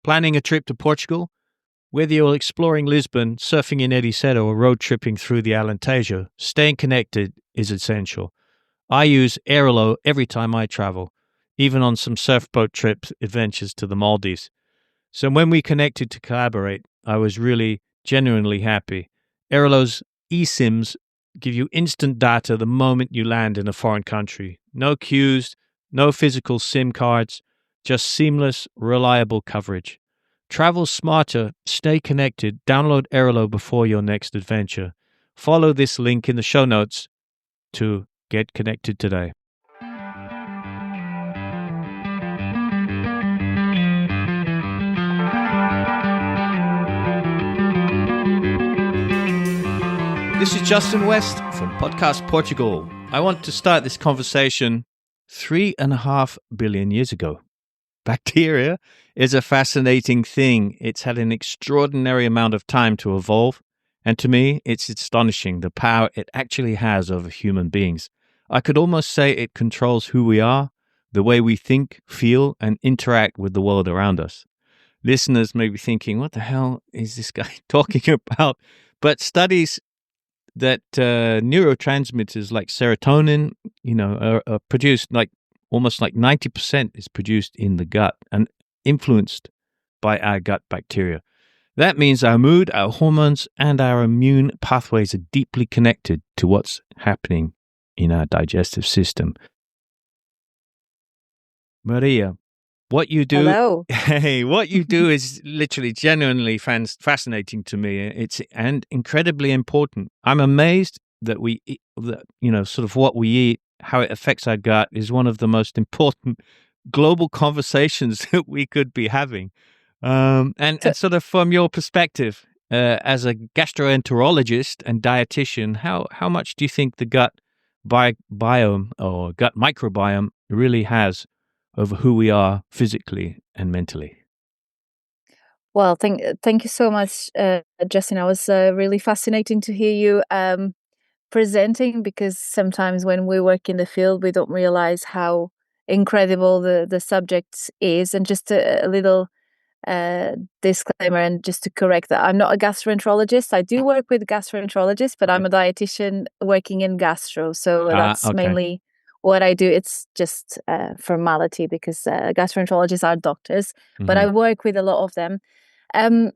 Planning a trip to Portugal? Whether you're exploring Lisbon, surfing in Ediceto, or road tripping through the Alentejo, staying connected is essential. I use Airalo every time I travel, even on some surfboat trips, adventures to the Maldives. So when we connected to collaborate, I was really genuinely happy. Airalo's eSIMs give you instant data the moment you land in a foreign country. No queues, no physical SIM cards, just seamless, reliable coverage. Travel smarter, stay connected, download Airalo before your next adventure. Follow this link in the show notes to get connected today. This is Justin West from Podcast Portugal. I want to start this conversation 3.5 billion years ago. Bacteria is a fascinating thing. It's had an extraordinary amount of time to evolve, and to me, it's astonishing the power it actually has over human beings. I could almost say it controls who we are, the way we think, feel, and interact with the world around us. Listeners may be thinking, what the hell is this guy talking about? But studies that neurotransmitters like serotonin, are produced almost 90% is produced in the gut and influenced by our gut bacteria. That means our mood, our hormones, and our immune pathways are deeply connected to what's happening in our digestive system. Maria, what you do, Hello. what you do is literally genuinely fascinating to me. And incredibly important. I'm amazed that we eat, sort of what we eat, how it affects our gut is one of the most important global conversations that we could be having. And sort of from your perspective, as a gastroenterologist and dietitian, how much do you think the gut biome or gut microbiome really has over who we are physically and mentally? Well, thank you so much, Justin. I was really fascinating to hear you presenting, because sometimes when we work in the field, we don't realize how incredible the subject is. And just a little disclaimer, and just to correct that, I'm not a gastroenterologist. I do work with gastroenterologists, but I'm a dietitian working in gastro. So that's Okay. mainly what I do. It's just formality, because gastroenterologists are doctors, but I work with a lot of them. And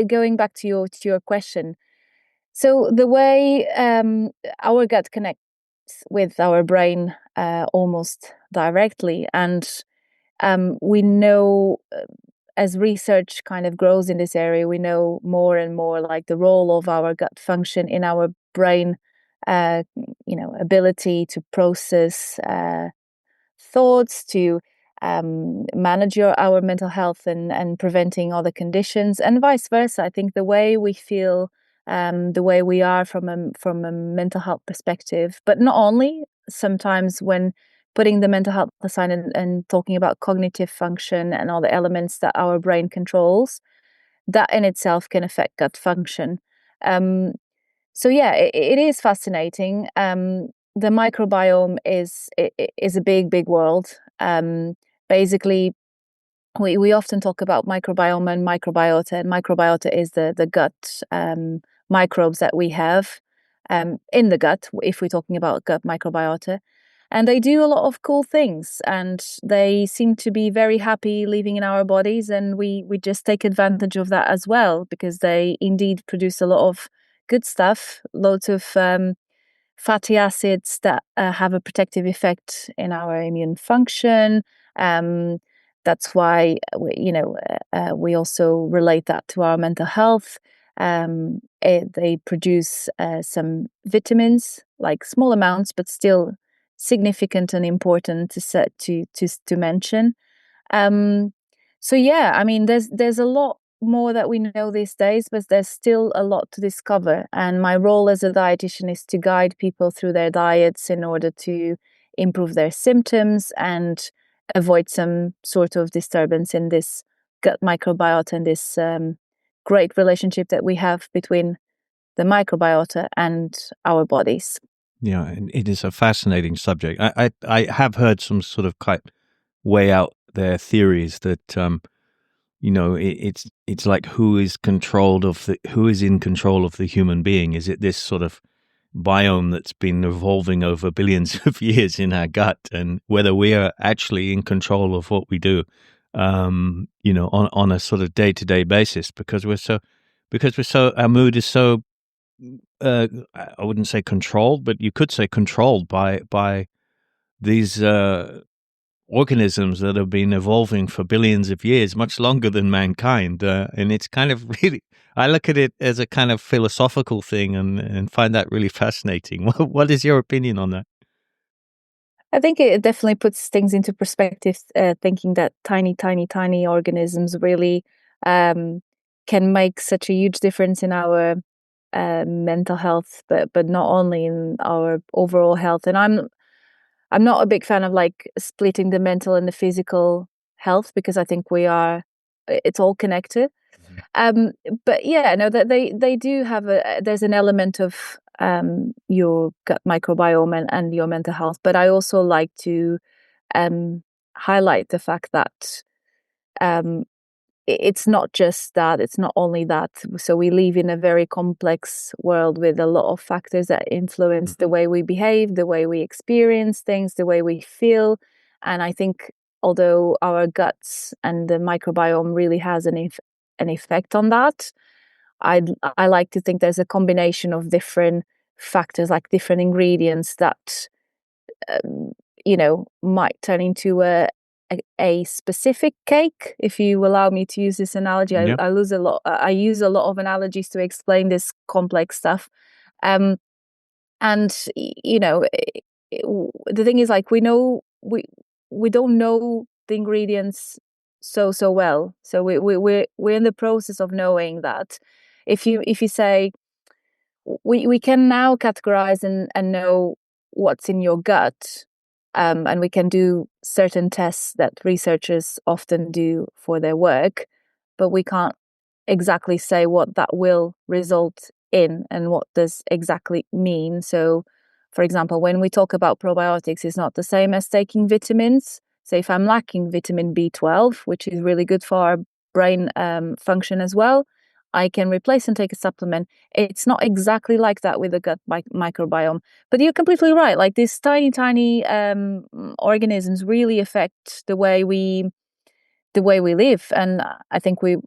going back to your question, so the way our gut connects with our brain almost directly, and we know, as research kind of grows in this area, we know more and more like the role of our gut function in our brain, ability to process thoughts, to manage our mental health and preventing other conditions, and vice versa. I think the way we feel, the way we are from a mental health perspective, but not only. Sometimes when putting the mental health aside and talking about cognitive function and all the elements that our brain controls, that in itself can affect gut function. So yeah, it is fascinating. The microbiome is a big world. Basically, we often talk about microbiome and microbiota, and microbiota is the gut microbes that we have in the gut, if we're talking about gut microbiota. And they do a lot of cool things, and they seem to be very happy living in our bodies, and we just take advantage of that as well, because they indeed produce a lot of good stuff, loads of fatty acids that have a protective effect in our immune function. That's why we also relate that to our mental health. They produce some vitamins, like small amounts, but still significant and important to mention. So yeah, I mean, there's a lot more that we know these days, but there's still a lot to discover. And my role as a dietitian is to guide people through their diets in order to improve their symptoms and avoid some sort of disturbance in this gut microbiota and this great relationship that we have between the microbiota and our bodies. Yeah, and it is a fascinating subject. I have heard some sort of quite way out there theories that it's like who is in control of the human being? Is it this sort of biome that's been evolving over billions of years in our gut, and whether we are actually in control of what we do, on a sort of day-to-day basis, because our mood is so, I wouldn't say controlled, but you could say controlled by these organisms that have been evolving for billions of years, much longer than mankind. And it's kind of really, I look at it as a kind of philosophical thing, and find that really fascinating. What is your opinion on that? I think it definitely puts things into perspective, thinking that tiny organisms really can make such a huge difference in our mental health, but not only in our overall health. And I'm not a big fan of like splitting the mental and the physical health, because I think it's all connected. Um, but yeah, no, that they do have there's an element of your gut microbiome and your mental health. But I also like to highlight the fact that um, it's not just that, it's not only that. So we live in a very complex world with a lot of factors that influence the way we behave, the way we experience things, the way we feel. And I think although our guts and the microbiome really has an effect on that, I like to think there's a combination of different factors, like different ingredients that um, might turn into a specific cake. If you allow me to use this analogy, Yeah. I use a lot of analogies to explain this complex stuff. And the thing is, like, we don't know the ingredients so well, so we're in the process of knowing that. If you say, we can now categorize and know what's in your gut, and we can do certain tests that researchers often do for their work, but we can't exactly say what that will result in and what does exactly mean. So, for example, when we talk about probiotics, it's not the same as taking vitamins. So if I'm lacking vitamin B12, which is really good for our brain function as well, I can replace and take a supplement. It's not exactly like that with the gut microbiome. But you're completely right. Like, these tiny organisms really affect the way we live. And I think we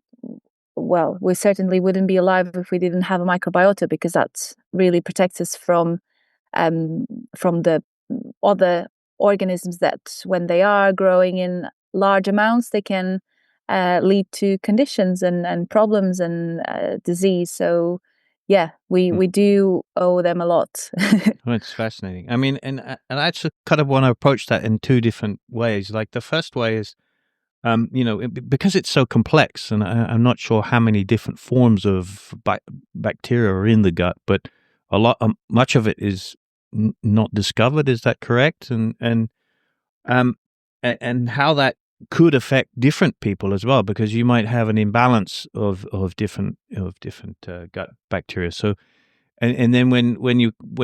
certainly wouldn't be alive if we didn't have a microbiota, because that really protects us from the other organisms that, when they are growing in large amounts, they can lead to conditions and problems and disease. So yeah, we do owe them a lot. Oh, it's fascinating. I mean, and I actually kind of want to approach that in two different ways. Like, the first way is, because it's so complex, and I'm not sure how many different forms of bacteria are in the gut, but much of it is not discovered. Is that correct? Um, and how that could affect different people as well, because you might have an imbalance of different gut bacteria. So, and then when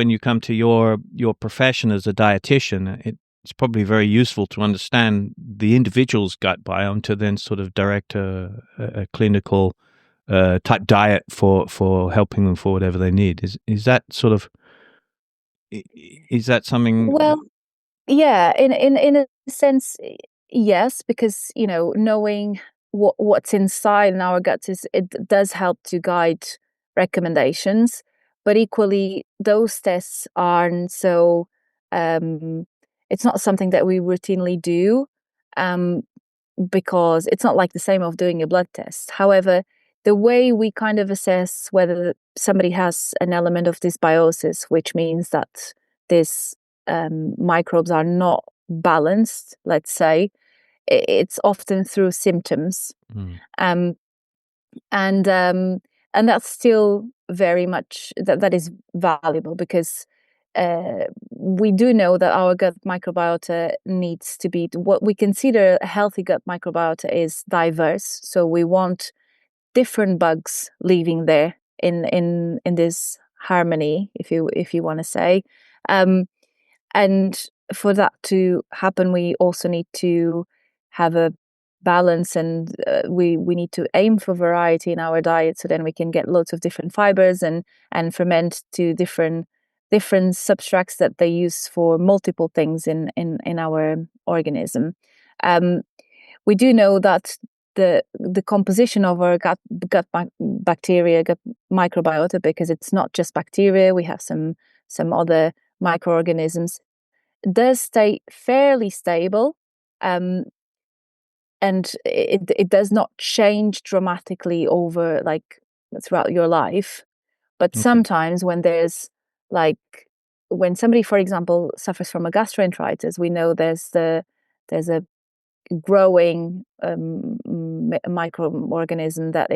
you come to your profession as a dietitian, it's probably very useful to understand the individual's gut biome to then sort of direct a clinical type diet for helping them for whatever they need. Is that sort of, is that something? Well, yeah, in a sense, yes, because knowing what's inside in our guts, it does help to guide recommendations. But equally, those tests aren't so. Um, it's not something that we routinely do, um, because it's not like the same of doing a blood test. However, the way we kind of assess whether somebody has an element of dysbiosis, which means that this microbes are not balanced, let's say, it's often through symptoms. Mm. Um, and that's still very much that is valuable, because we do know that our gut microbiota needs to be, what we consider a healthy gut microbiota is diverse. So we want different bugs living there in this harmony, if you want to say. And for that to happen, we also need to have a balance, and we need to aim for variety in our diet, so then we can get lots of different fibers and ferment to different substracts that they use for multiple things in our organism. We do know that the composition of our gut bacteria, gut microbiota, because it's not just bacteria, we have some other microorganisms, does stay fairly stable, and it does not change dramatically over throughout your life. But sometimes when there's when somebody, for example, suffers from a gastroenteritis, we know there's a growing microorganism that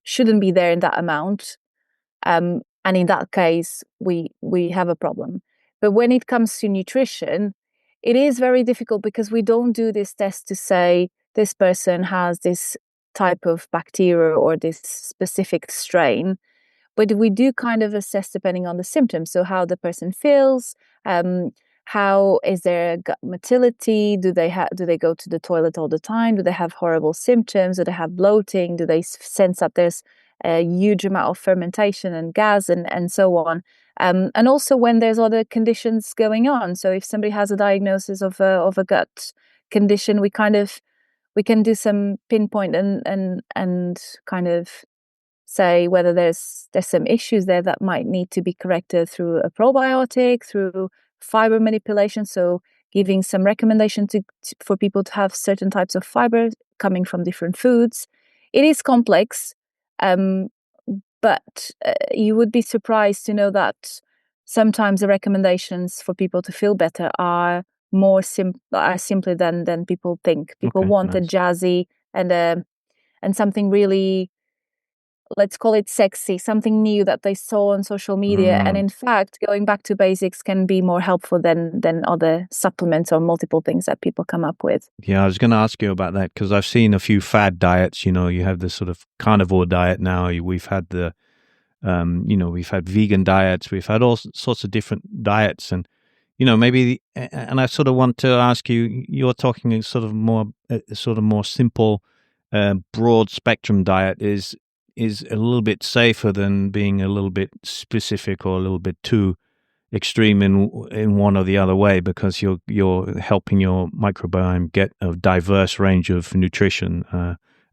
shouldn't be there in that amount, and in that case we have a problem. But when it comes to nutrition, it is very difficult, because we don't do this test to say this person has this type of bacteria or this specific strain, but we do kind of assess depending on the symptoms. So how the person feels, how is their gut motility? Do they go to the toilet all the time? Do they have horrible symptoms? Do they have bloating? Do they sense that there's a huge amount of fermentation and gas and so on? And also when there's other conditions going on. So if somebody has a diagnosis of a gut condition, we can do some pinpoint and kind of say whether there's some issues there that might need to be corrected through a probiotic, through fiber manipulation. So giving some recommendation for people to have certain types of fiber coming from different foods. It is complex, but you would be surprised to know that sometimes the recommendations for people to feel better are simpler than people think. People want a jazzy and something really, let's call it sexy, something new that they saw on social media. And in fact, going back to basics can be more helpful than other supplements or multiple things that people come up with. Yeah, I was going to ask you about that, because I've seen a few fad diets. You have this sort of carnivore diet now. We've had we've had vegan diets. We've had all sorts of different diets. And, and I sort of want to ask you, you're talking a sort of more simple, broad spectrum diet is a little bit safer than being a little bit specific or a little bit too extreme in one or the other way, because you're helping your microbiome get a diverse range of nutrition,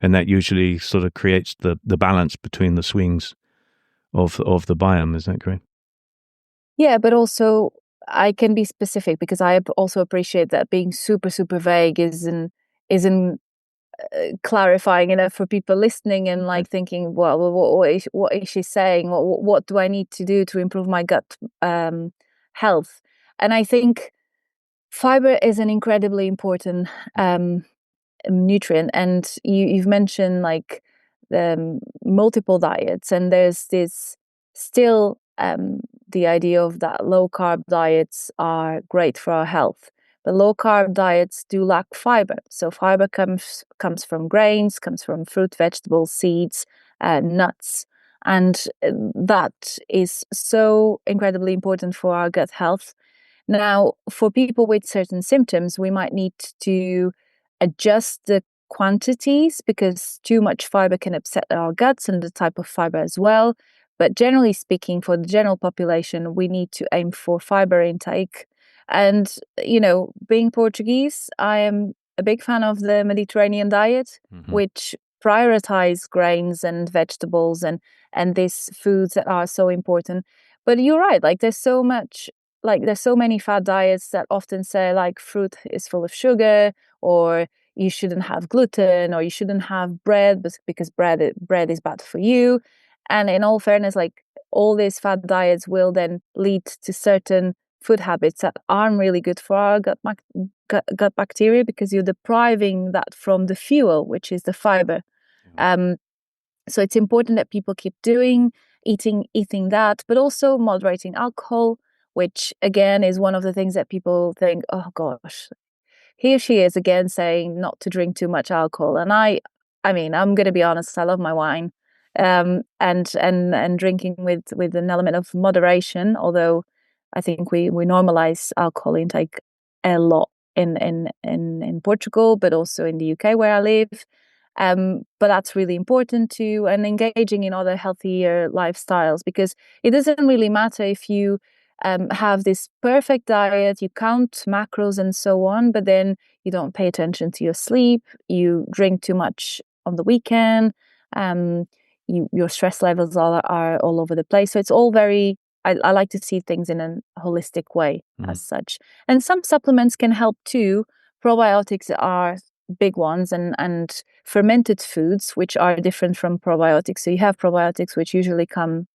and that usually sort of creates the balance between the swings of the biome. Is that correct? Yeah, but also I can be specific, because I also appreciate that being super vague isn't clarifying enough for people listening and thinking, well, what is she saying? What do I need to do to improve my gut health? And I think fiber is an incredibly important nutrient. And you've mentioned multiple diets, and there's this still the idea of that low carb diets are great for our health. But low carb diets do lack fiber. So fiber comes from grains, comes from fruit, vegetables, seeds, nuts. And that is so incredibly important for our gut health. Now, for people with certain symptoms, we might need to adjust the quantities, because too much fiber can upset our guts, and the type of fiber as well. But generally speaking, for the general population, we need to aim for fiber intake. And, being Portuguese, I am a big fan of the Mediterranean diet, which prioritize grains and vegetables and these foods that are so important. But you're right, there's so many fad diets that often say fruit is full of sugar, or you shouldn't have gluten, or you shouldn't have bread because bread is bad for you. And in all fairness, all these fad diets will then lead to certain food habits that aren't really good for our gut bacteria, because you're depriving that from the fuel, which is the fiber. So it's important that people keep eating that, but also moderating alcohol, which again is one of the things that people think, oh gosh, here she is again saying not to drink too much alcohol. And I mean, I'm going to be honest, I love my wine, and drinking with an element of moderation, although I think we normalize alcohol intake a lot in Portugal, but also in the UK where I live. But that's really important too, and engaging in other healthier lifestyles, because it doesn't really matter if you have this perfect diet, you count macros and so on, but then you don't pay attention to your sleep, you drink too much on the weekend, your stress levels are all over the place. So it's all very, I like to see things in a holistic way as such. And some supplements can help too. Probiotics are big ones, and fermented foods, which are different from probiotics. So you have probiotics which usually come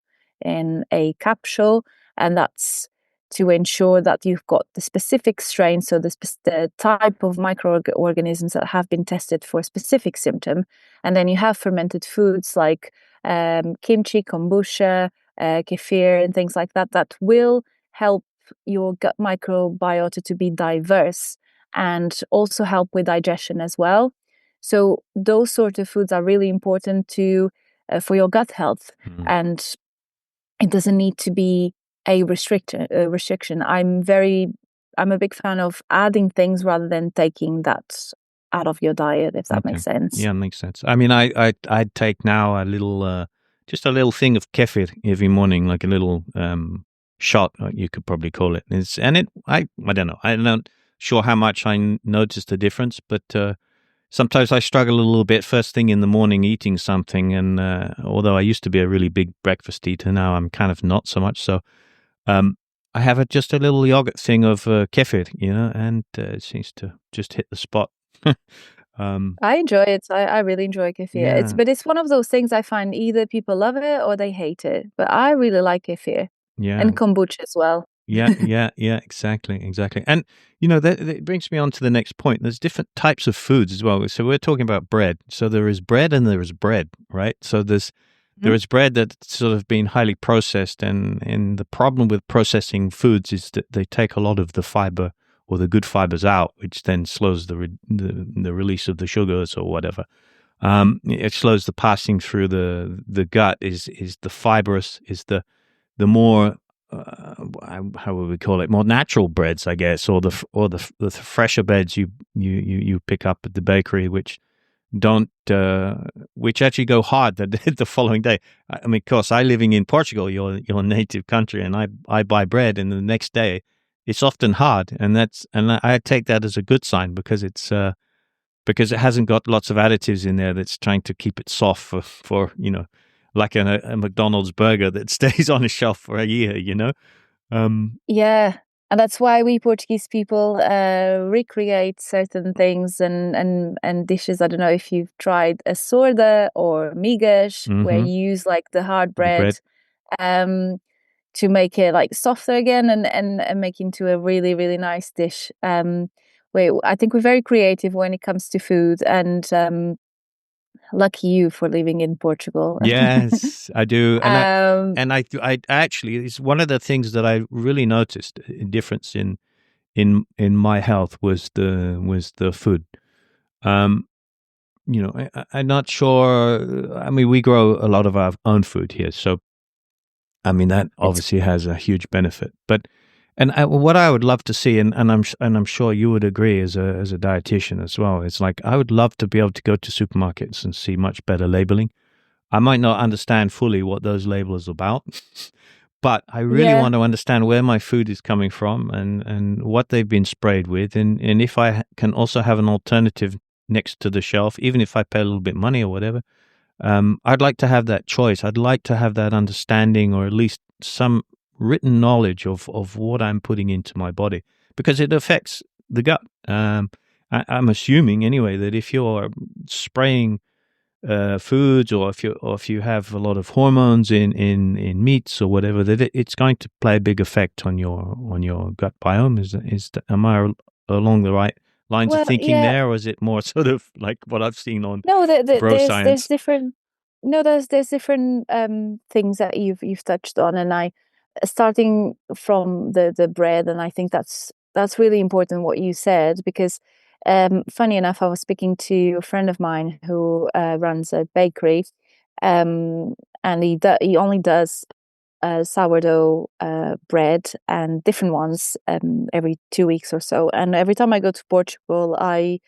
in a capsule, and that's to ensure that you've got the specific strain, so the type of microorganisms that have been tested for a specific symptom. And then you have fermented foods like kimchi, kombucha, kefir, and things like that, that will help your gut microbiota to be diverse and also help with digestion as well. So those sort of foods are really important for your gut health, and it doesn't need to be a restriction. I'm a big fan of adding things rather than taking that out of your diet, if that makes sense. Yeah, makes sense. I mean, I take now just a little thing of kefir every morning, like a little shot, you could probably call it. I don't know. I'm not sure how much I noticed the difference, but sometimes I struggle a little bit first thing in the morning eating something. And although I used to be a really big breakfast eater, now I'm kind of not so much. So I have just a little yogurt thing of kefir, and it seems to just hit the spot. I enjoy it. I really enjoy kefir. Yeah. But it's one of those things I find either people love it or they hate it. But I really like kefir. Yeah. And kombucha as well. Yeah, exactly. And, that brings me on to the next point. There's different types of foods as well. So we're talking about bread. So there is bread and there is bread, right? So there is bread that's sort of been highly processed, and the problem with processing foods is that they take a lot of the fiber or the good fibers out, which then slows the release of the sugars or whatever. It slows the passing through the gut. Is the fibrous, is the more how would we call it, more natural breads, I guess, or the fresher breads you pick up at the bakery, which actually go hard the following day. I mean, of course, I living in Portugal, your native country, and I buy bread, and the next day it's often hard, and I take that as a good sign, because because it hasn't got lots of additives in there that's trying to keep it soft for like a McDonald's burger that stays on a shelf for a year, Yeah, and that's why we Portuguese people recreate certain things and dishes. I don't know if you've tried a sorda or migas, where you use like the hard bread, to make it like softer again and make into a really, really nice dish. I think we're very creative when it comes to food, and lucky you for living in Portugal. Yes, I do. And I actually, it's one of the things that I really noticed a difference in my health was the food. I'm not sure. I mean, we grow a lot of our own food here, so I mean that obviously has a huge benefit. But what I would love to see, and I'm sure you would agree as a dietitian as well, it's like I would love to be able to go to supermarkets and see much better labeling. I might not understand fully what those labels are about, but I really want to understand where my food is coming from and what they've been sprayed with, and if I can also have an alternative next to the shelf, even if I pay a little bit money or whatever. I'd like to have that choice. I'd like to have that understanding, or at least some written knowledge of what I'm putting into my body, because it affects the gut. I'm assuming anyway that if you're spraying foods, or if you have a lot of hormones in meats or whatever, that it's going to play a big effect on your gut biome. Am I along the right lines of thinking there, or is it more sort of like what I've seen on bro science? There's different. No, there's different things that you've touched on, and I starting from the bread, and I think that's really important what you said, because funny enough, I was speaking to a friend of mine who runs a bakery, and he only does sourdough bread and different ones every 2 weeks or so. And every time I go to Portugal, I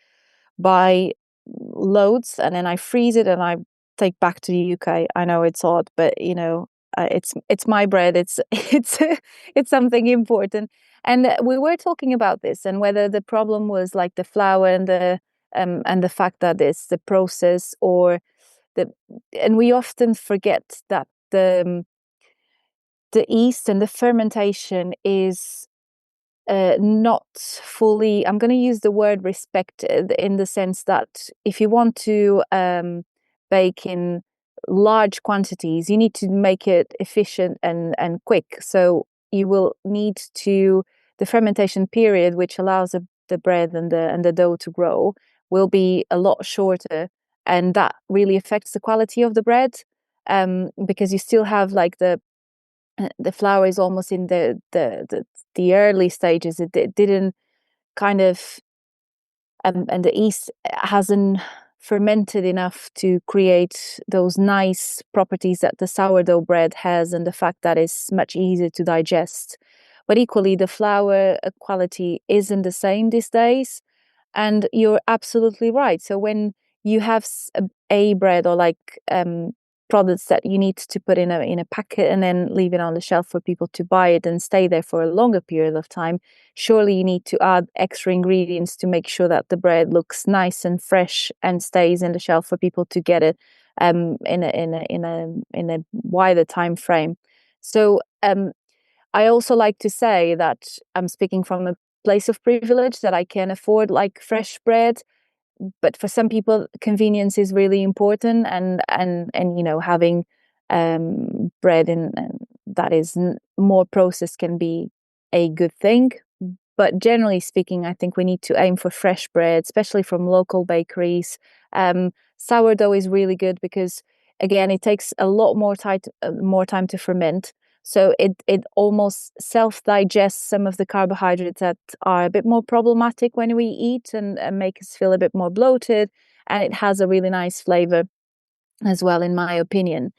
buy loads and then I freeze it and I take back to the UK. I know it's odd, but it's my bread. It's it's something important. And we were talking about this and whether the problem was like the flour and the fact that it's the process or and we often forget that the yeast and the fermentation is not fully, I'm going to use the word respected in the sense that if you want to bake in large quantities, you need to make it efficient and quick. So you will need the fermentation period, which allows the bread and the dough to grow, will be a lot shorter. And that really affects the quality of the bread because you still have like the flour is almost in the early stages. It didn't kind of and the yeast hasn't fermented enough to create those nice properties that the sourdough bread has, and the fact that it's much easier to digest. But equally, the flour quality isn't the same these days. And you're absolutely right. So when you have a bread or like products that you need to put in a packet and then leave it on the shelf for people to buy it and stay there for a longer period of time, surely you need to add extra ingredients to make sure that the bread looks nice and fresh and stays in the shelf for people to get it in a wider time frame. So I also like to say that I'm speaking from a place of privilege, that I can afford like fresh bread, but for some people convenience is really important, and having bread that is more processed can be a good thing. But generally speaking, I think we need to aim for fresh bread, especially from local bakeries. Sourdough is really good because, again, it takes a lot more time to ferment. So it almost self-digests some of the carbohydrates that are a bit more problematic when we eat and make us feel a bit more bloated. And it has a really nice flavor as well, in my opinion.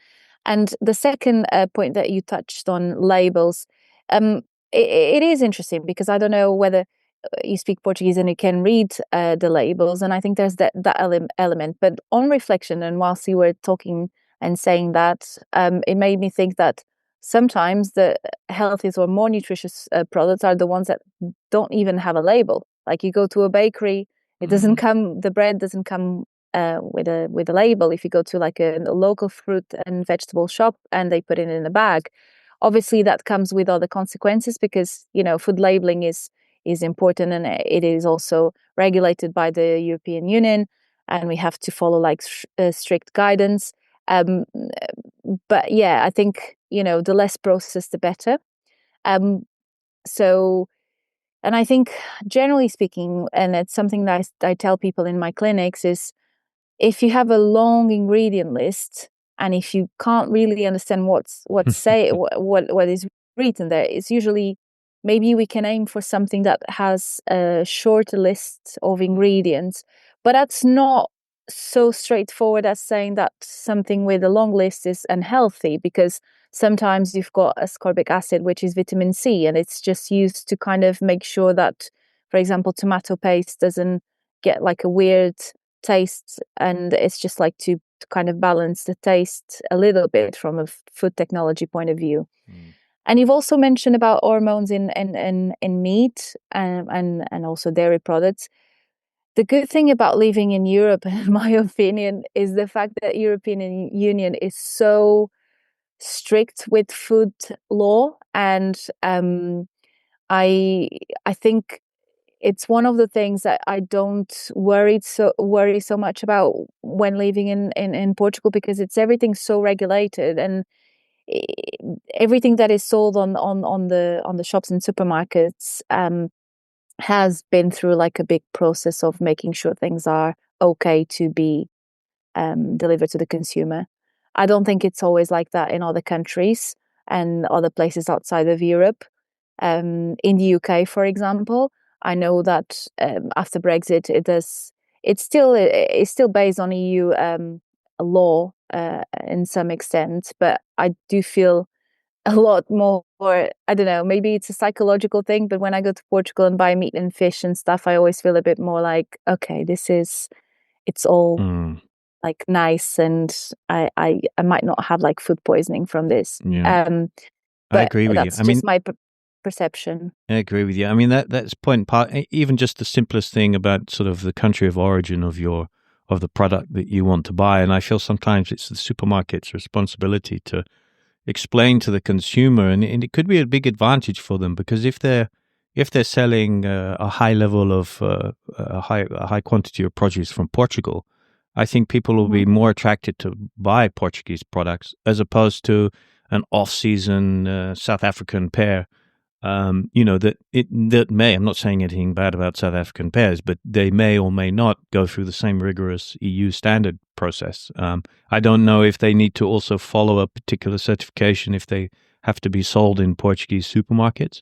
And the second point that you touched on, labels, it is interesting because I don't know whether you speak Portuguese and you can read the labels, and I think there's that element. But on reflection, and whilst you were talking and saying that, it made me think that sometimes the healthiest or more nutritious products are the ones that don't even have a label. Like you go to a bakery, it doesn't come, the bread doesn't come with a label. If you go to like a local fruit and vegetable shop and they put it in a bag, obviously that comes with other consequences because food labeling is important, and it is also regulated by the European Union, and we have to follow like strict guidance. But yeah, I think the less processed the better. So, and I think generally speaking, and it's something that I tell people in my clinics, is if you have a long ingredient list and if you can't really understand what is written there, it's usually maybe we can aim for something that has a shorter list of ingredients. But that's not so straightforward as saying that something with a long list is unhealthy, because sometimes you've got ascorbic acid, which is vitamin C, and it's just used to kind of make sure that, for example, tomato paste doesn't get like a weird taste, and it's just like to kind of balance the taste a little bit from a food technology point of view. And you've also mentioned about hormones in meat and also dairy products. The good thing about living in Europe, in my opinion, is the fact that European Union is so strict with food law, and I think it's one of the things that I don't worry so much about when living in Portugal, because everything so regulated, and everything that is sold on the shops and supermarkets has been through like a big process of making sure things are okay to be delivered to the consumer. I don't think it's always like that in other countries and other places outside of Europe. In the UK, for example, I know that after Brexit, it's still based on EU law in some extent, but I do feel a lot more. I don't know, maybe it's a psychological thing, but when I go to Portugal and buy meat and fish and stuff, I always feel a bit more like, okay, it's all like nice, and I might not have like food poisoning from this. Yeah, I But agree with you. that's I mean, just my perception. I agree with you. I mean that's point part. Even just the simplest thing about sort of the country of origin of the product that you want to buy, and I feel sometimes it's the supermarket's responsibility to explain to the consumer, and it could be a big advantage for them because if they're selling a high level of a high quantity of produce from Portugal, I think people will be more attracted to buy Portuguese products as opposed to an off-season South African pear. That may, I'm not saying anything bad about South African pears, but they may or may not go through the same rigorous EU standard process. I don't know if they need to also follow a particular certification if they have to be sold in Portuguese supermarkets.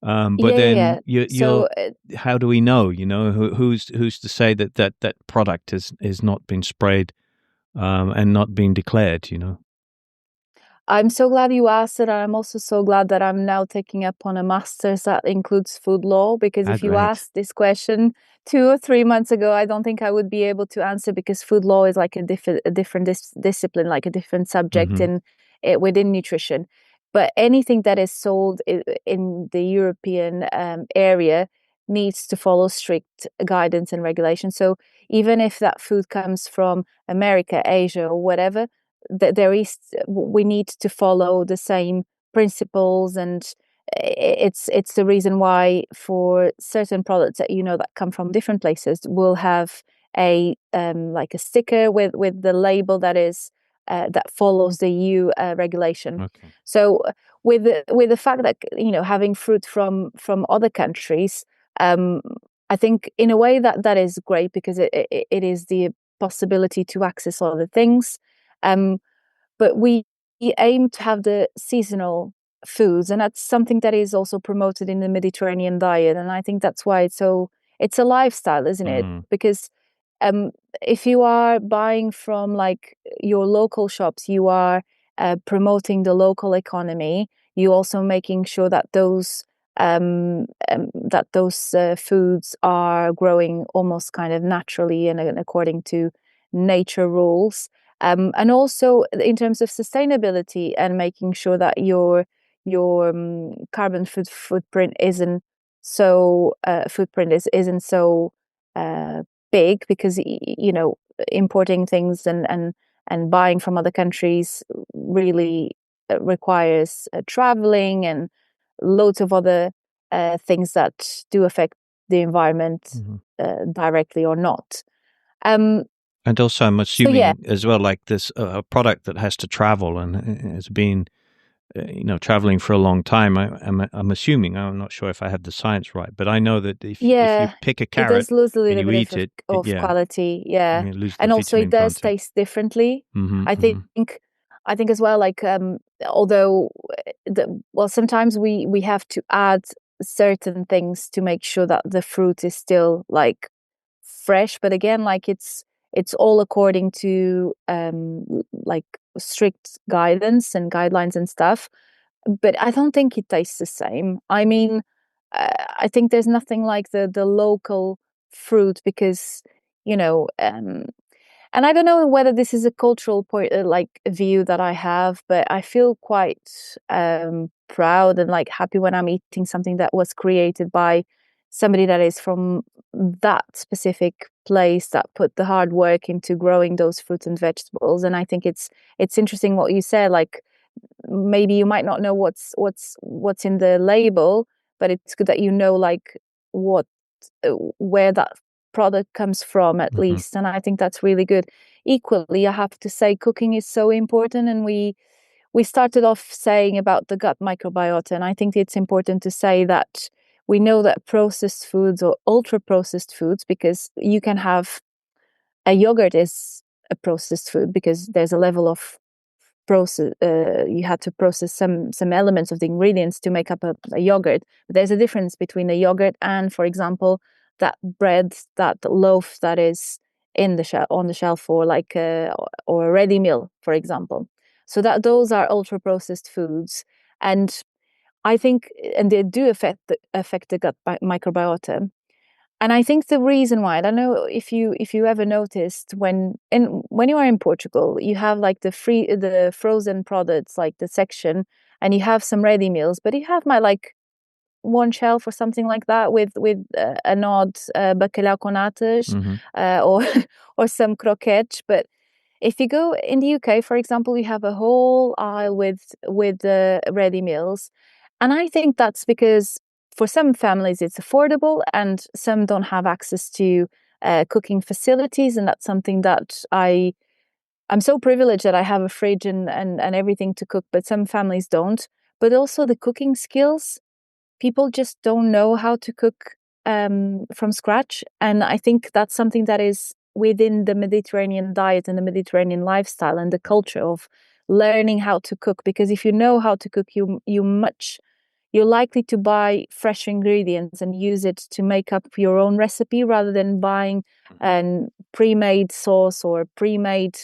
But Yeah. then you're So how do we know? Who's to say that product is not been sprayed and not been declared? I'm so glad you asked it. I'm also so glad that I'm now taking up on a master's that includes food law, because Ah, if you great. asked this question 2 or 3 months ago, I don't think I would be able to answer, because food law is like a different discipline, like a different subject Hmm. in it within nutrition. But anything that is sold in the European area needs to follow strict guidance and regulation. So even if that food comes from America, Asia, or whatever, we need to follow the same principles, and it's the reason why for certain products that that come from different places, we'll have a like a sticker with the label that follows the EU regulation. Okay. So with the fact that having fruit from other countries, um, I think in a way that is great, because it is the possibility to access other things. Um, but we aim to have the seasonal foods, and that's something that is also promoted in the Mediterranean diet. And I think that's why it's a lifestyle, isn't it? Mm. Because um, if you are buying from like your local shops, you are promoting the local economy. You also making sure that those foods are growing almost kind of naturally and according to nature rules. And also in terms of sustainability, and making sure that your carbon footprint isn't so uh, big, because importing things and buying from other countries really requires traveling and loads of other things that do affect the environment, Hmm. directly or not. Um, And also, I'm so yeah, assuming as well, like this a product that has to travel and has been, traveling for a long time. I'm assuming. I'm not sure if I have the science right, but I know that if you yeah, pick a it carrot does lose a and little you bit eat it, of yeah, quality, yeah, you lose the and also it vitamin does content. taste differently. Hmm. I Hmm. think, I think as well, like although well, sometimes we have to add certain things to make sure that the fruit is still like fresh, but again, like it's all according to like strict guidance and guidelines and stuff. But I don't think it tastes the same. I mean, I think there's nothing like the local fruit, because you know um and I don't know whether this is a cultural point, like view that I have, but I feel quite proud and like happy when I'm eating something that was created by somebody that is from that specific place, that put the hard work into growing those fruits and vegetables. And I think it's interesting what you said. Like maybe you might not know what's in the label, but it's good that like what where that product comes from, at Hmm. least. And I think that's really good. Equally, I have to say cooking is so important, and we started off saying about the gut microbiota, and I think it's important to say that we know that processed foods or ultra processed foods, because you can have a yogurt is a processed food because there's a level of process, you had to process some elements of the ingredients to make up a yogurt. But there's a difference between a yogurt and, for example, that bread, that loaf that is in the on the shelf, or like or a ready meal, for example. So that those are ultra processed foods. And I think, and they do affect the gut microbiota. And I think the reason why, I don't know if you ever noticed when you are in Portugal, you have like the frozen products, like the section, and you have some ready meals, but you have like one shelf or something like that with an odd bacalhau com natas, or or some croquettes. But if you go in the UK, for example, you have a whole aisle with ready meals, and I think that's because for some families it's affordable, and some don't have access to cooking facilities, and that's something that I'm so privileged that I have a fridge and everything to cook, but some families don't. But also the cooking skills, people just don't know how to cook from scratch. And I think that's something that is within the Mediterranean diet and the Mediterranean lifestyle and the culture of learning how to cook. Because if you know how to cook, you're likely to buy fresh ingredients and use it to make up your own recipe rather than buying a pre-made sauce or pre-made,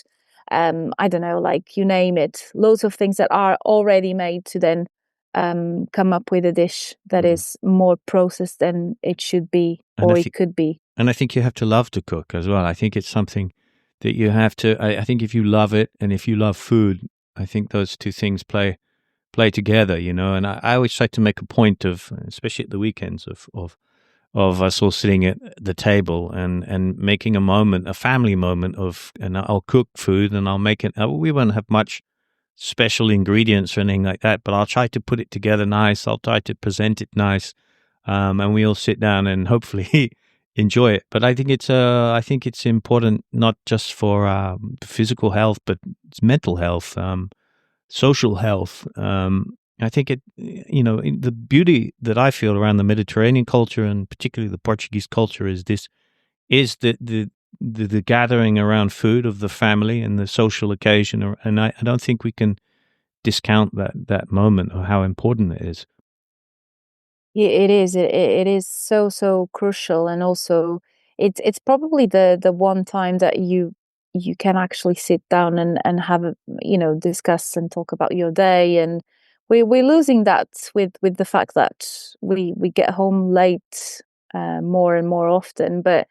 I don't know, like you name it, loads of things that are already made to then come up with a dish that is more processed than it should be, or it could be. And I think you have to love to cook as well. I think it's something that you have to, I think if you love it and if you love food, I think those two things play together, you know. And I always try to make a point of, especially at the weekends, of us all sitting at the table and making a family moment and I'll cook food and I'll make it. We won't have much special ingredients or anything like that, but I'll try to put it together nice. I'll try to present it nice, and we all sit down and hopefully enjoy it. But I think it's important not just for physical health, but it's mental health, social health. I think the beauty that I feel around the Mediterranean culture and particularly the Portuguese culture is the gathering around food of the family and the social occasion, and I don't think we can discount that moment or how important it is. Yeah, it is. It is so crucial, and also it's probably the one time that you can actually sit down and have discuss and talk about your day. And we're losing that with the fact that we get home late more and more often. But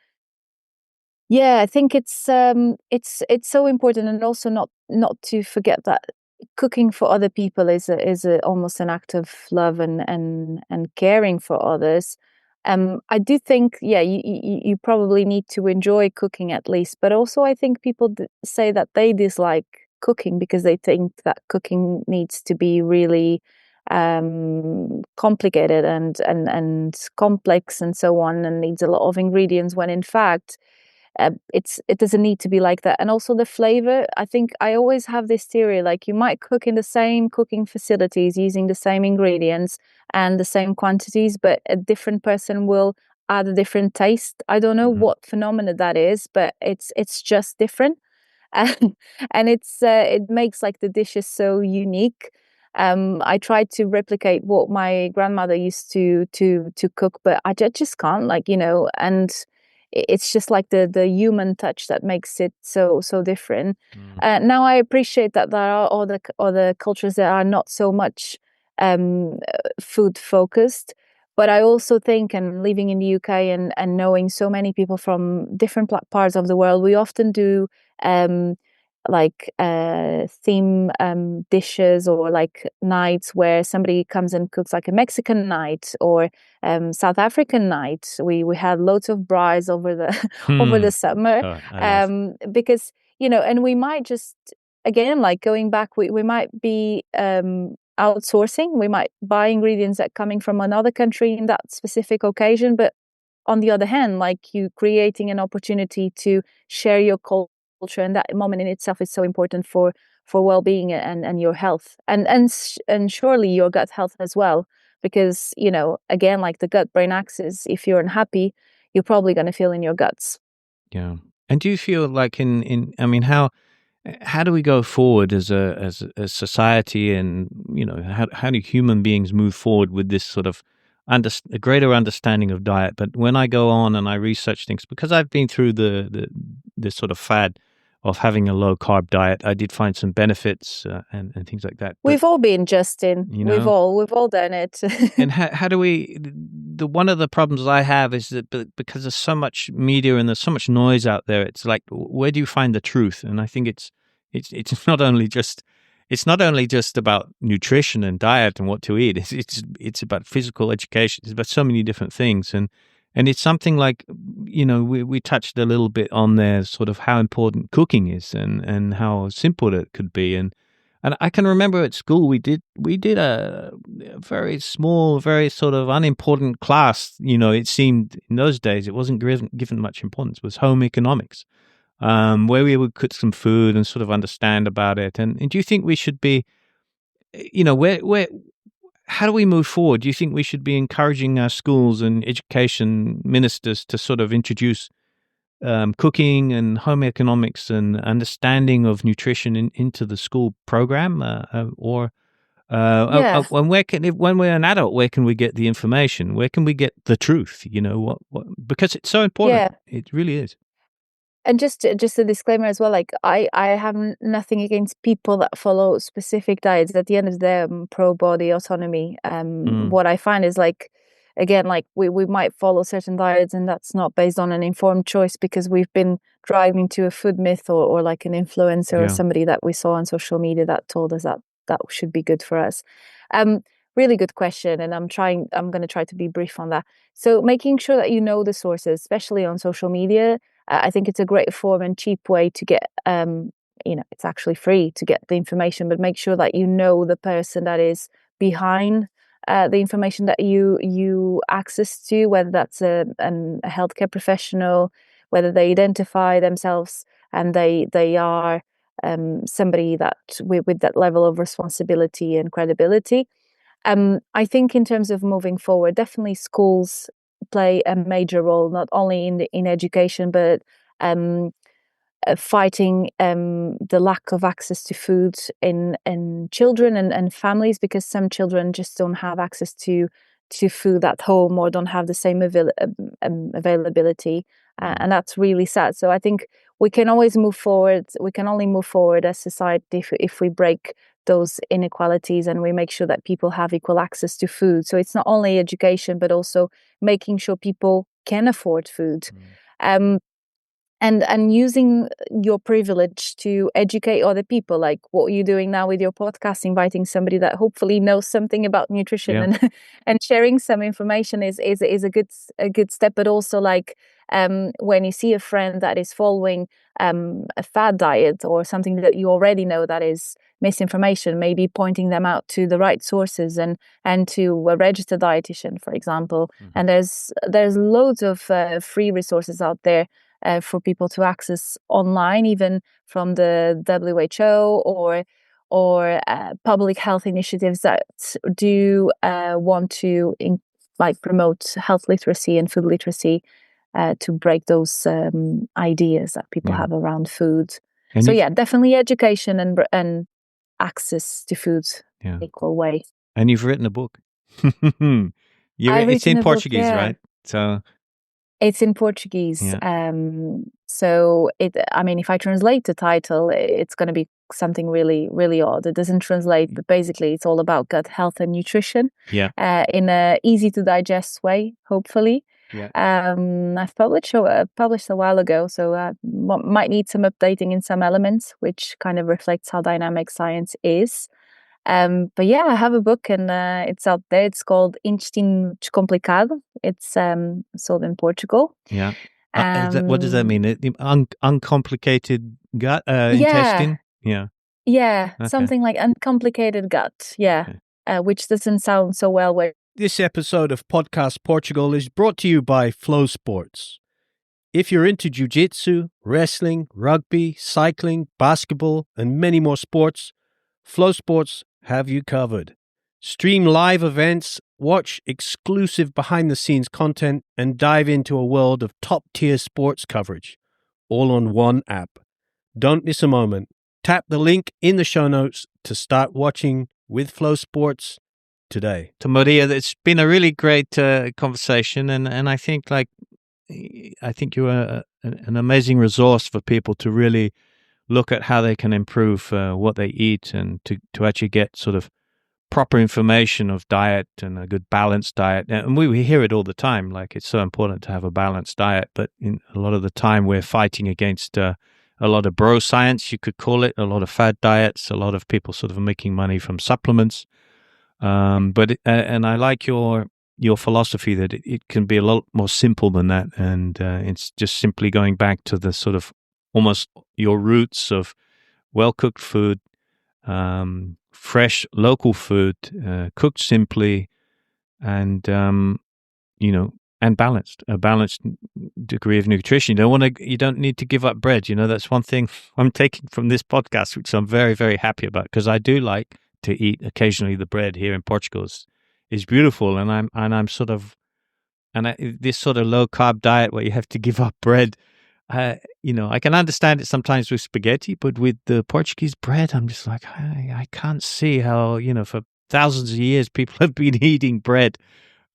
yeah, I think it's so important, and also not to forget that cooking for other people is almost an act of love and caring for others. I do think, yeah, you probably need to enjoy cooking at least, but also I think people say that they dislike cooking because they think that cooking needs to be really complicated and complex and so on, and needs a lot of ingredients, when in fact it doesn't need to be like that. And also the flavor, I think I always have this theory, like you might cook in the same cooking facilities using the same ingredients and the same quantities, but a different person will add a different taste. I don't know what phenomena that is, but it's just different. And it makes like the dishes so unique. I tried to replicate what my grandmother used to cook, but I just can't, and it's just like the human touch that makes it so different. Now I appreciate that there are other cultures that are not so much food focused, but I also think, and living in the UK and knowing so many people from different parts of the world, we often do theme dishes, or like nights where somebody comes and cooks, like a Mexican night or South African night. We had loads of braais over the over the summer, because and we might just, again, like going back, we might be outsourcing. We might buy ingredients that coming from another country in that specific occasion, but on the other hand, like you creating an opportunity to share your culture, and that moment in itself is so important for well-being and your health, and surely your gut health as well, because again, like the gut-brain axis, if you're unhappy, you're probably going to feel in your guts. Yeah. And do you feel like I mean, how do we go forward as a society, and how do human beings move forward with this sort of a greater understanding of diet? But when I go on and I research things, because I've been through the sort of fad of having a low carb diet. I did find some benefits and things like that. We've all been, Justin. We've all done it. And how do we? One of the problems I have is that because there's so much media and there's so much noise out there, it's like, where do you find the truth? And I think it's not only just about nutrition and diet and what to eat. It's about physical education. It's about so many different things, and it's something like, we touched a little bit on there, sort of how important cooking is and how simple it could be. And I can remember at school we did a very small, very sort of unimportant class. It seemed in those days it wasn't given much importance. It was home economics, where we would cook some food and sort of understand about it. And do you think we should be, how do we move forward? Do you think we should be encouraging our schools and education ministers to sort of introduce cooking and home economics and understanding of nutrition into the school program, when we're an adult, where can we get the information? Where can we get the truth? Because it's so important. Yeah. It really is. And just a disclaimer as well, like I have nothing against people that follow specific diets. At the end of the day, I'm pro body autonomy. What I find is, like, again, like we might follow certain diets, and that's not based on an informed choice because we've been driving to a food myth or like an influencer or somebody that we saw on social media that told us that should be good for us. Really good question, and I'm going to try to be brief on that. So making sure that you know the sources, especially on social media. I think it's a great form and cheap way to get, it's actually free to get the information, but make sure that you know the person that is behind the information that you access to, whether that's a healthcare professional, whether they identify themselves and they are somebody that with that level of responsibility and credibility. I think in terms of moving forward, definitely schools play a major role, not only in education, but fighting the lack of access to food in children and families, because some children just don't have access to food at home or don't have the same availability, and that's really sad. So I think we can always move forward. We can only move forward as society if we break those inequalities and we make sure that people have equal access to food. So it's not only education, but also making sure people can afford food. And using your privilege to educate other people, like what you're doing now with your podcast, inviting somebody that hopefully knows something about nutrition and sharing some information is a good step. But also, like, when you see a friend that is following a fad diet or something that you already know that is misinformation, maybe pointing them out to the right sources and to a registered dietitian, for example. And there's loads of free resources out there for people to access online, even from the WHO or public health initiatives that do want to promote health literacy and food literacy to break those ideas that people have around food. And so definitely education and access to food equal way. And you've written a book. It's in Portuguese, right? So it's in Portuguese. So if I translate the title, it's going to be something really, really odd. It doesn't translate, but basically it's all about gut health and nutrition in a easy to digest way, hopefully. I've published a while ago, so might need some updating in some elements, which kind of reflects how dynamic science is. But I have a book and it's out there. It's called Intestino Descomplicado. It's sold in Portugal. What does that mean? Uncomplicated gut intestine? Okay. Something like uncomplicated gut. Which doesn't sound so well. This episode of Podcast Portugal is brought to you by Flow Sports. If you're into jiu-jitsu, wrestling, rugby, cycling, basketball, and many more sports, Flow Sports have you covered. Stream live events, watch exclusive behind-the-scenes content, and dive into a world of top-tier sports coverage, all on one app. Don't miss a moment. Tap the link in the show notes to start watching with Flow Sports today. To Maria, it's been a really great conversation, and I think you're an amazing resource for people to really look at how they can improve what they eat, and to actually get sort of proper information of diet and a good balanced diet. And we hear it all the time, like it's so important to have a balanced diet, but a lot of the time we're fighting against a lot of bro science, you could call it, a lot of fad diets, a lot of people sort of making money from supplements. And I like your philosophy that it can be a lot more simple than that, and it's just simply going back to the sort of almost your roots of well-cooked food, fresh local food, cooked simply, and and a balanced degree of nutrition. You don't need to give up bread. That's one thing I'm taking from this podcast, which I'm very, very happy about, because I do like to eat occasionally. The bread here in Portugal is beautiful, and I'm sort of, this sort of low carb diet where you have to give up bread. I can understand it sometimes with spaghetti, but with the Portuguese bread, I'm just like, I can't see how, for thousands of years people have been eating bread.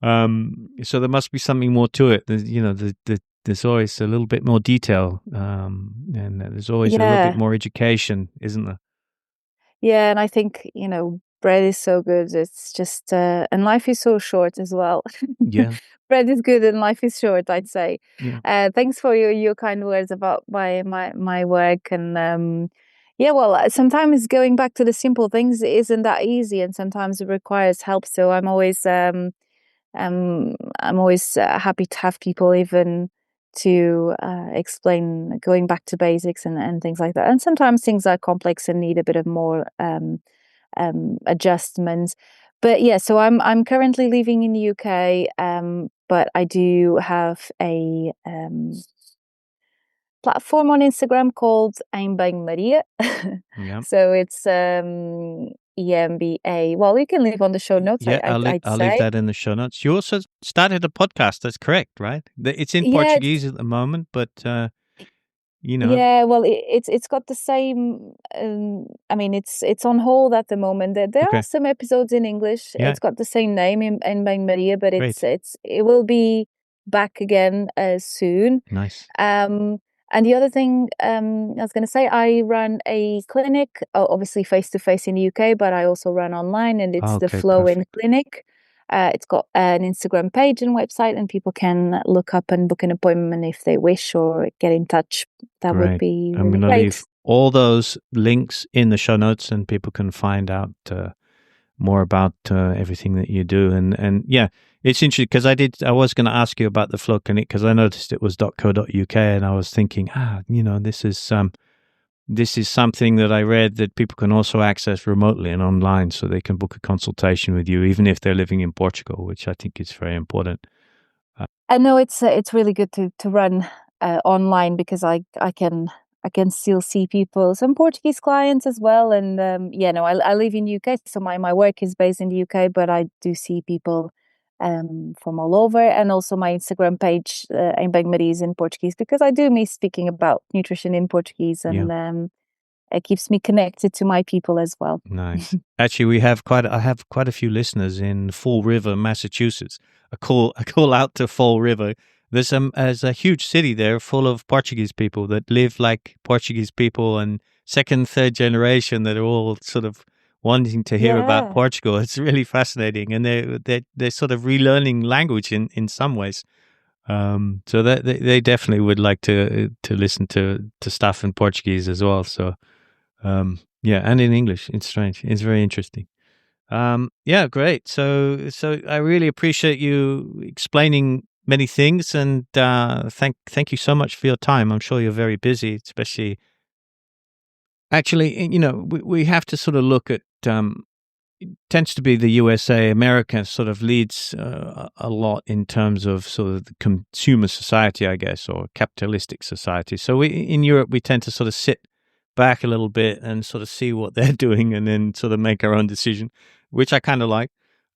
So there must be something more to it. There's always a little bit more detail, and there's always a little bit more education, isn't there? Yeah, and I think, bread is so good. It's just, and life is so short as well. Yeah. Bread is good and life is short, I'd say. Yeah. Thanks for your kind words about my work. And sometimes going back to the simple things isn't that easy, and sometimes it requires help. So I'm always happy to have people even to explain, going back to basics and things like that. And sometimes things are complex and need a bit of more adjustments. But yeah, so I'm currently living in the UK, but I do have a platform on Instagram called Em Maria. Yeah. So it's EMBA. Well, you can leave on the show notes. Yeah, I'd I'll say. leave that in the show notes. You also started a podcast. That's correct, right? It's in Yeah, Portuguese at the moment, but yeah, well, it's got the same. I mean, it's on hold at the moment. There are Okay. some episodes in English. Yeah. It's got the same name in Bang Maria, but Great. it will be back again soon. Nice. And the other thing I was going to say, I run a clinic, obviously face to face in the UK, but I also run online, and it's the Okay, Flowin perfect. Clinic. It's got an Instagram page and website, and people can look up and book an appointment if they wish, or get in touch. That would Great. be I'm really going to great. leave all those links in the show notes, and people can find out more about everything that you do. And yeah, it's interesting because I was going to ask you about the Flow Clinic, because I noticed it was .co.uk, and I was thinking, this is something that I read that people can also access remotely and online, so they can book a consultation with you, even if they're living in Portugal, which I think is very important. I know it's really good to run online, because I can still see people, some Portuguese clients as well. And I live in the UK, so my work is based in the UK, but I do see people from all over. And also my Instagram page, Em Maria, is in Portuguese, because I do miss speaking about nutrition in Portuguese, and it keeps me connected to my people as well. Nice. Actually, I have quite a few listeners in Fall River, Massachusetts. A call out to Fall River. There's a huge city there full of Portuguese people that live like Portuguese people, and second, third generation, that are all sort of wanting to hear about Yeah. Portugal. It's really fascinating, and they're sort of relearning language in some ways. So that they definitely would like to listen to stuff in Portuguese as well. So. Yeah, and in English. It's strange. It's very interesting. Yeah, great. So I really appreciate you explaining many things, and thank you so much for your time. I'm sure you're very busy, especially. Actually, we have to sort of look at. It tends to be the USA, America sort of leads a lot in terms of sort of the consumer society, I guess, or capitalistic society. So in Europe, we tend to sort of sit back a little bit and sort of see what they're doing, and then sort of make our own decision, which I kind of like.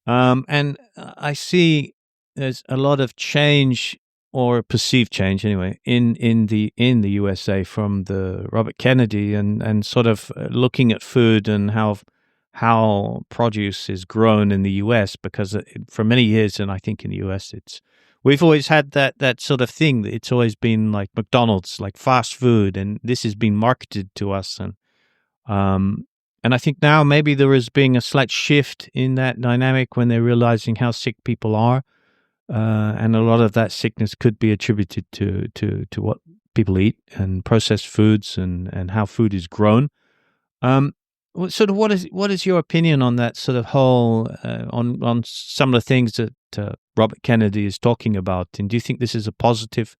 And I see there's a lot of change, or perceived change anyway, in the USA from the Robert Kennedy, and sort of looking at food and how produce is grown in the US, because for many years, and I think in the US it's we've always had that sort of thing. It's always been like McDonald's, like fast food, and this has been marketed to us. And I think now maybe there is being a slight shift in that dynamic when they're realizing how sick people are, and a lot of that sickness could be attributed to what people eat and processed foods and how food is grown. Sort of, what is your opinion on that sort of whole on some of the things that Robert Kennedy is talking about? And do you think this is a positive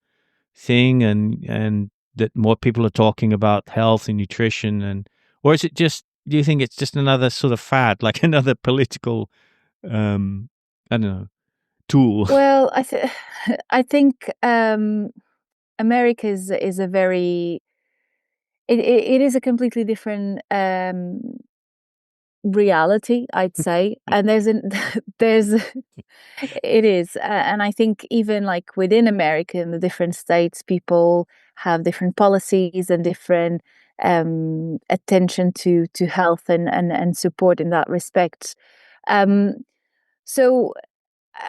thing, and that more people are talking about health and nutrition, or is it just? Do you think it's just another sort of fad, like another political, I don't know, tool? Well, I think America is a very it is a completely different reality, I'd say, and there's it is, and I think even like within America, in the different states, people have different policies and different attention to health and support in that respect. Um, so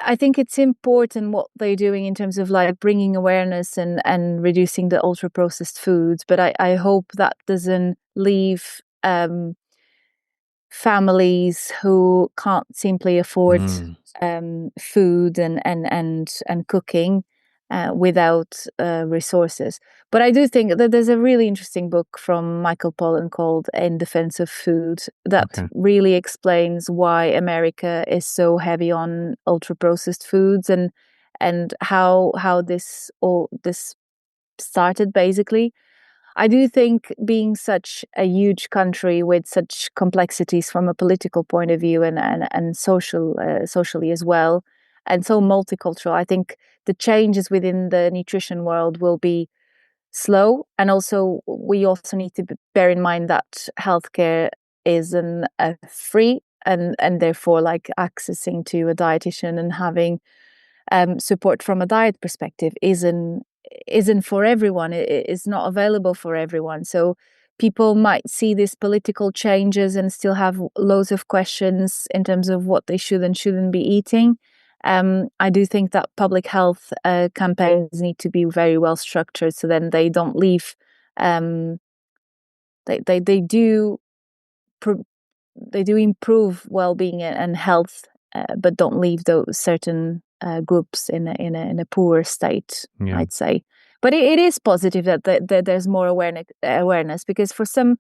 I think it's important what they're doing in terms of like bringing awareness and reducing the ultra processed foods, but I hope that doesn't leave families who can't simply afford food and cooking without resources. But I do think that there's a really interesting book from Michael Pollan called "In Defense of Food" that really explains why America is so heavy on ultra processed foods and how this started basically. I do think being such a huge country with such complexities from a political point of view and socially as well, and so multicultural, I think the changes within the nutrition world will be slow. And also, we also need to bear in mind that healthcare isn't free, and therefore, like accessing to a dietitian and having support from a diet perspective isn't for everyone. It is not available for everyone. So people might see these political changes and still have loads of questions in terms of what they should and shouldn't be eating. I do think that public health campaigns need to be very well structured, so then they don't leave. They do improve well-being and health, but don't leave those certain groups in a poor state, I'd say. But it is positive that there's more awareness, because for some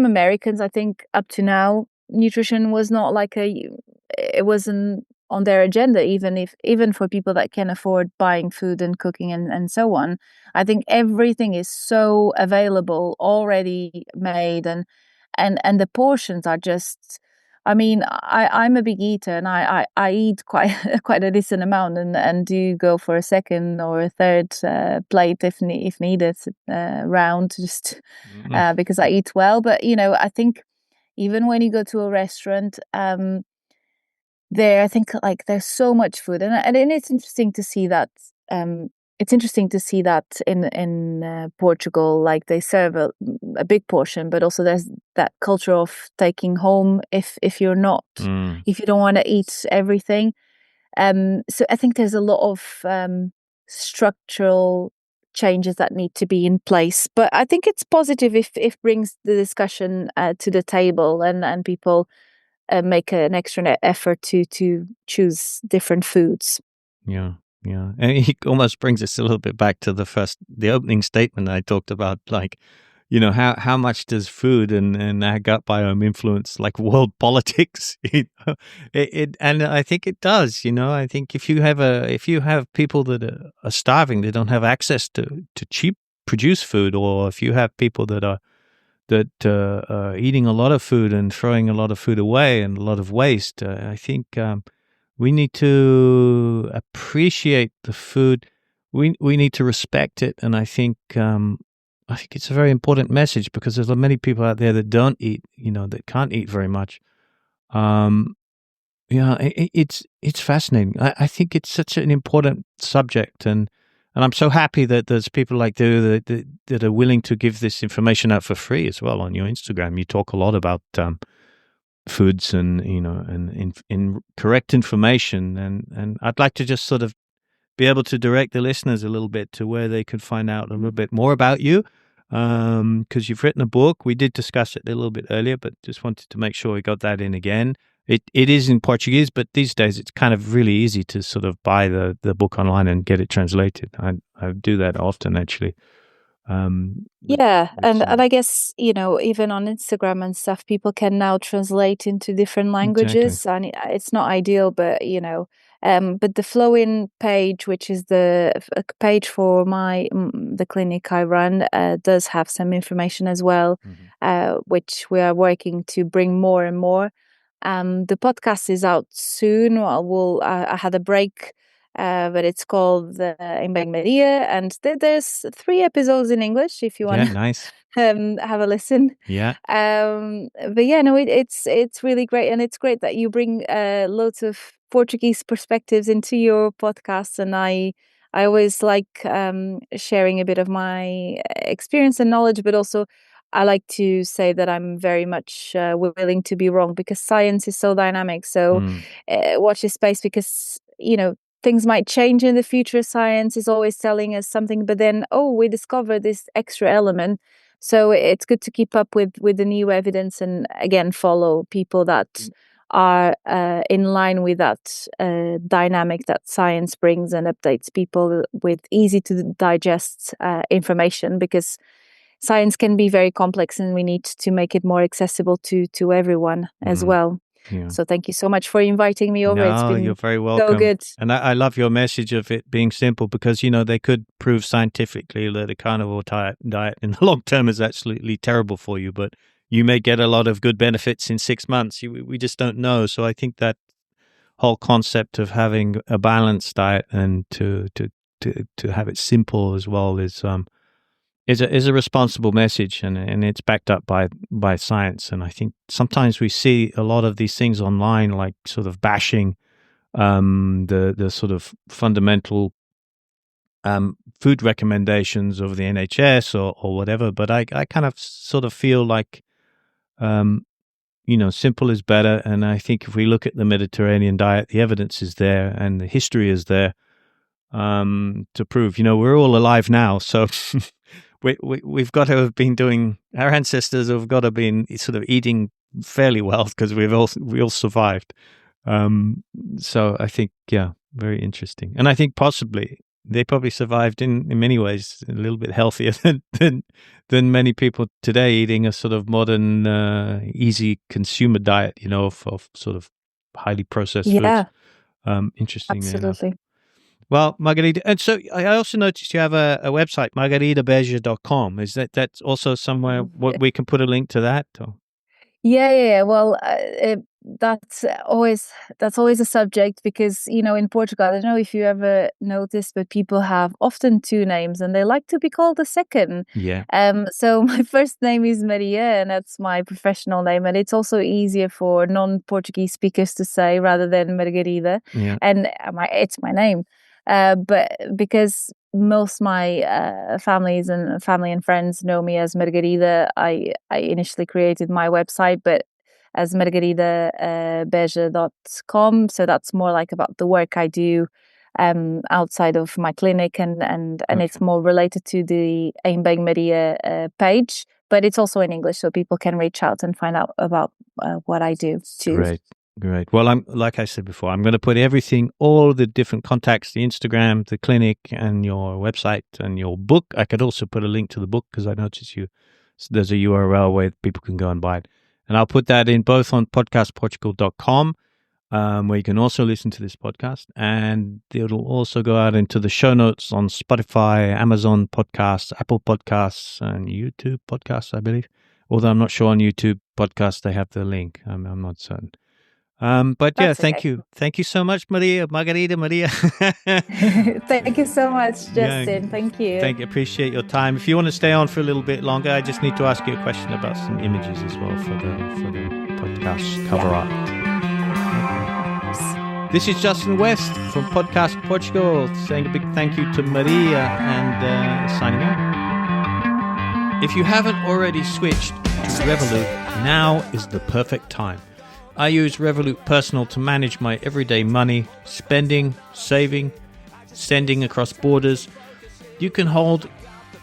Americans, I think up to now, nutrition was not it wasn't on their agenda, even for people that can afford buying food and cooking and so on. I think everything is so available, already made, and the portions are just, I mean, I'm a big eater, and I eat quite a decent amount, and do go for a second or a third plate if needed, round, just because I eat well. But I think even when you go to a restaurant, I think like there's so much food, and it's interesting to see that. It's interesting to see that in Portugal, like they serve a big portion, but also there's that culture of taking home if you don't want to eat everything. So I think there's a lot of structural changes that need to be in place. But I think it's positive if brings the discussion to the table, and people make an extra effort to choose different foods. Yeah. Yeah, and it almost brings us a little bit back to the opening statement I talked about, like, how much does food and our gut biome influence like world politics? And I think it does. I think if you have people that are starving, they don't have access to cheap produced food, or if you have people that are eating a lot of food and throwing a lot of food away and a lot of waste, I think. We need to appreciate the food. We need to respect it, and I think it's a very important message, because there's many people out there that don't eat, that can't eat very much. It's fascinating. I think it's such an important subject, and I'm so happy that there's people like you that are willing to give this information out for free as well on your Instagram. You talk a lot about foods and in correct information, and I'd like to just sort of be able to direct the listeners a little bit to where they could find out a little bit more about you, because you've written a book. We did discuss it a little bit earlier, but just wanted to make sure we got that in again. It is in Portuguese, but these days it's kind of really easy to sort of buy the book online and get it translated. I do that often, actually. And I guess, even on Instagram and stuff, people can now translate into different languages. Exactly. And it's not ideal, but but the Flowin page, which is the page for the clinic I run, does have some information as well, which we are working to bring more and more. The podcast is out soon. I had a break, but it's called Embang Maria, and there's 3 episodes in English if you want to nice. have a listen. Yeah. But yeah, no, it's really great, and it's great that you bring loads of Portuguese perspectives into your podcast, and I always like sharing a bit of my experience and knowledge, but also I like to say that I'm very much willing to be wrong, because science is so dynamic. So watch this space, because, things might change in the future. Science is always telling us something, but then, we discovered this extra element. So it's good to keep up with the new evidence, and again, follow people that are in line with that dynamic that science brings, and updates people with easy to digest information, because science can be very complex, and we need to make it more accessible to everyone as well. Yeah. So thank you so much for inviting me over. It's been you're very welcome. So good. And I love your message of it being simple, because, they could prove scientifically that a carnivore diet in the long term is absolutely terrible for you, but you may get a lot of good benefits in 6 months. We just don't know. So I think that whole concept of having a balanced diet and to have it simple as well is a responsible message, and it's backed up by science. And I think sometimes we see a lot of these things online, like sort of bashing the sort of fundamental food recommendations of the NHS or whatever. But I kind of sort of feel like simple is better. And I think if we look at the Mediterranean diet, the evidence is there and the history is there to prove. We're all alive now, so. We've got to have been our ancestors have got to have been sort of eating fairly well, because we all survived. So I think, very interesting. And I think they probably survived in many ways a little bit healthier than many people today, eating a sort of modern, easy consumer diet, of sort of highly processed foods. Interesting. Absolutely. Well, Margarida, and so I also noticed you have a website, margaridabeja.com. Is that's also somewhere we can put a link to that? Or? Yeah. Well, that's always a subject, because in Portugal, I don't know if you ever noticed, but people have often 2 names, and they like to be called a second. Yeah. So my first name is Maria, and that's my professional name, and it's also easier for non-Portuguese speakers to say rather than Margarida. Yeah. And it's my name. But because most my family and friends know me as Margarida, I initially created my website, but as margaridabeja.com. So that's more like about the work I do outside of my clinic, and it's more related to the Embang Maria page, but it's also in English, so people can reach out and find out about what I do too. Great. Well, like I said before, I'm going to put all the different contacts, the Instagram, the clinic, and your website and your book. I could also put a link to the book, because I noticed there's a URL where people can go and buy it. And I'll put that in both on podcastportugal.com, where you can also listen to this podcast. And it'll also go out into the show notes on Spotify, Amazon Podcasts, Apple Podcasts, and YouTube Podcasts, I believe. Although I'm not sure on YouTube Podcasts they have the link. I'm not certain. But yeah, thank you. Thank you so much, Margarida Maria. Thank you so much, Justin. Thank you. Appreciate your time. If you want to stay on for a little bit longer, I just need to ask you a question about some images as well for the podcast cover art. Okay. This is Justin West from Podcast Portugal, saying a big thank you to Maria and signing out. If you haven't already switched to Revolut, now is the perfect time. I use Revolut Personal to manage my everyday money, spending, saving, sending across borders. You can hold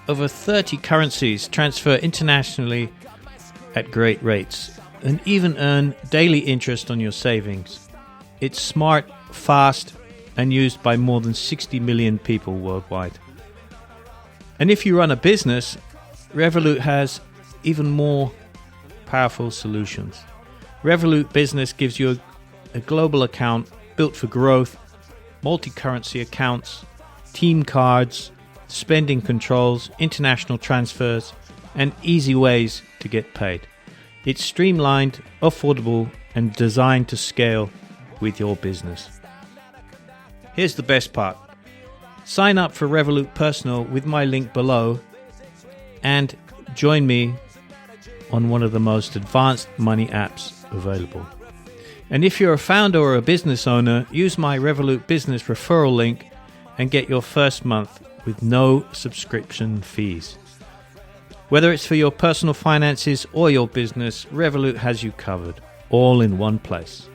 over 30 currencies, transfer internationally at great rates, and even earn daily interest on your savings. It's smart, fast, and used by more than 60 million people worldwide. And if you run a business, Revolut has even more powerful solutions. Revolut Business gives you a global account built for growth, multi-currency accounts, team cards, spending controls, international transfers, and easy ways to get paid. It's streamlined, affordable, and designed to scale with your business. Here's the best part. Sign up for Revolut Personal with my link below and join me on one of the most advanced money apps available. And if you're a founder or a business owner, use my Revolut Business referral link and get your first month with no subscription fees. Whether it's for your personal finances or your business, Revolut has you covered, all in one place.